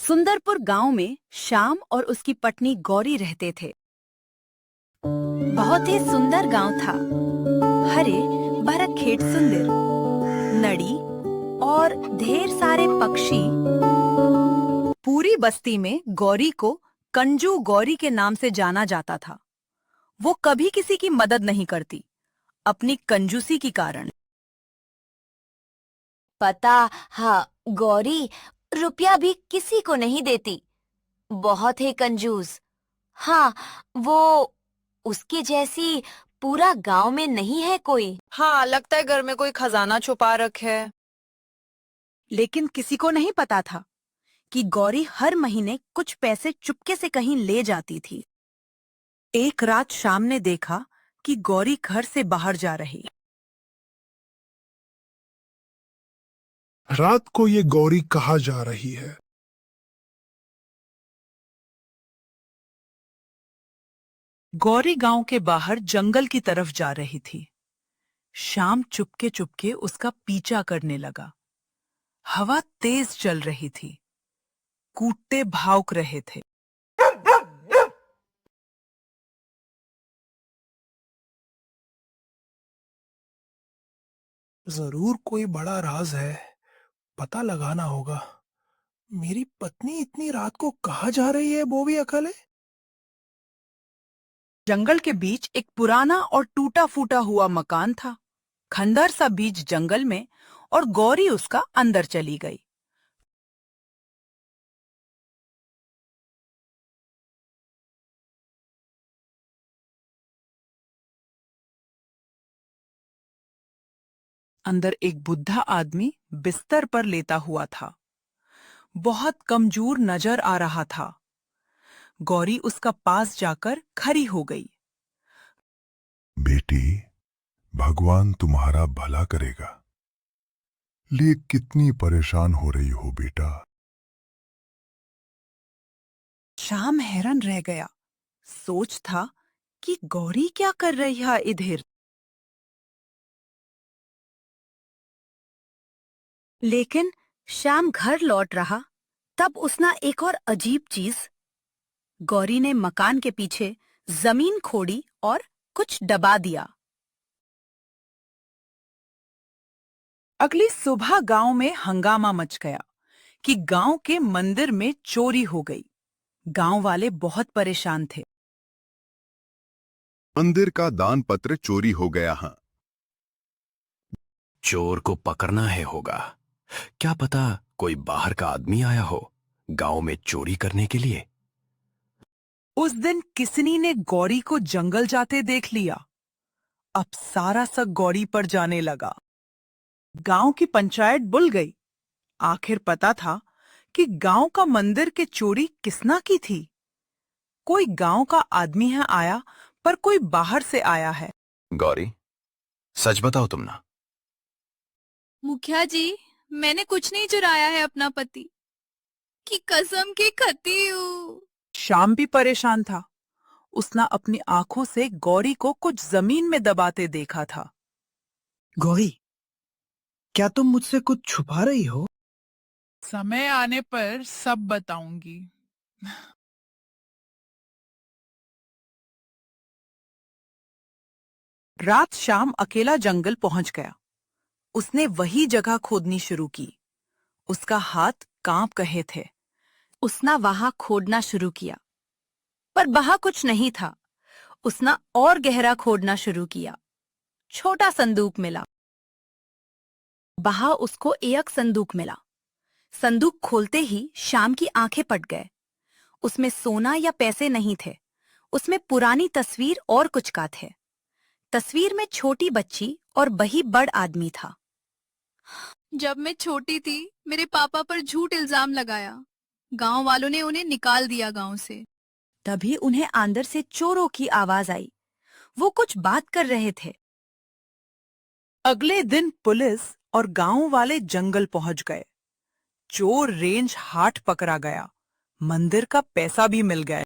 सुंदरपुर गांव में श्याम और उसकी पत्नी गौरी रहते थे। बहुत ही सुंदर गांव था। हरे भरा खेत, सुंदर नदी और ढेर सारे पक्षी। पूरी बस्ती में गौरी को कंजू गौरी के नाम से जाना जाता था। वो कभी किसी की मदद नहीं करती, अपनी कंजूसी के कारण। पता, हाँ, गौरी रुपया भी किसी को नहीं देती। बहुत ही कंजूस। हाँ, वो उसके जैसी पूरा गांव में नहीं है कोई। हाँ, लगता है घर में कोई खजाना छुपा रखे है। लेकिन किसी को नहीं पता था कि गौरी हर महीने कुछ पैसे चुपके से कहीं ले जाती थी। एक रात शाम ने देखा कि गौरी घर से बाहर जा रही। रात को ये गौरी कहाँ जा रही है? गौरी गांव के बाहर जंगल की तरफ जा रही थी। शाम चुपके चुपके उसका पीछा करने लगा। हवा तेज चल रही थी, कूदते भाग रहे थे। जरूर कोई बड़ा राज है, पता लगाना होगा। मेरी पत्नी इतनी रात को कहाँ जा रही है, वो भी अकेले? जंगल के बीच एक पुराना और टूटा फूटा हुआ मकान था। खंडर सा बीच जंगल में, और गौरी उसका अंदर चली गई। अंदर एक बुढ़ा आदमी बिस्तर पर लेटा हुआ था। बहुत कमजोर नजर आ रहा था। गौरी उसका पास जाकर खड़ी हो गई। बेटी, भगवान तुम्हारा भला करेगा। लिए कितनी परेशान हो रही हो बेटा? शाम हैरान रह गया। सोच था कि गौरी क्या कर रही है इधर। लेकिन शाम घर लौट रहा, तब उसने एक और अजीब चीज। गौरी ने मकान के पीछे जमीन खोदी और कुछ दबा दिया। अगली सुबह गांव में हंगामा मच गया कि गांव के मंदिर में चोरी हो गई। गांव वाले बहुत परेशान थे। मंदिर का दान पत्र चोरी हो गया। हाँ, चोर को पकड़ना है होगा। क्या पता कोई बाहर का आदमी आया हो गांव में चोरी करने के लिए। उस दिन किसनी ने गौरी को जंगल जाते देख लिया। अब सारा शक गौरी पर जाने लगा। गांव की पंचायत बुल गई। आखिर पता था कि गांव का मंदिर के चोरी किसना की थी। कोई गांव का आदमी है आया, पर कोई बाहर से आया है। गौरी, सच बताओ तुम ना। मुखिया जी, मैंने कुछ नहीं चुराया है अपना पति की कसम के खती हूँ। श्याम भी परेशान था। उसने अपनी आंखों से गौरी को कुछ जमीन में दबाते देखा था। गौरी, क्या तुम मुझसे कुछ छुपा रही हो? समय आने पर सब बताऊंगी। रात शाम अकेला जंगल पहुंच गया। उसने वही जगह खोदनी शुरू की। उसका हाथ कांप रहे थे। उसने वहां खोदना शुरू किया, पर वहां कुछ नहीं था। उसने और गहरा खोदना शुरू किया। छोटा संदूक मिला। वहां उसको एक संदूक मिला। संदूक खोलते ही शाम की आंखें फट गए। उसमें सोना या पैसे नहीं थे। उसमें पुरानी तस्वीर और कुछ का थे। तस्वीर में छोटी बच्ची और वही बड़ आदमी था। जब मैं छोटी थी, मेरे पापा पर झूठ इल्जाम लगाया। गांव वालों ने उन्हें निकाल दिया गांव से। तभी उन्हें अंदर से चोरों की आवाज आई। वो कुछ बात कर रहे थे। अगले दिन पुलिस और गांव वाले जंगल पहुंच गए। चोर रेंज हाट पकड़ा गया। मंदिर का पैसा भी मिल गया।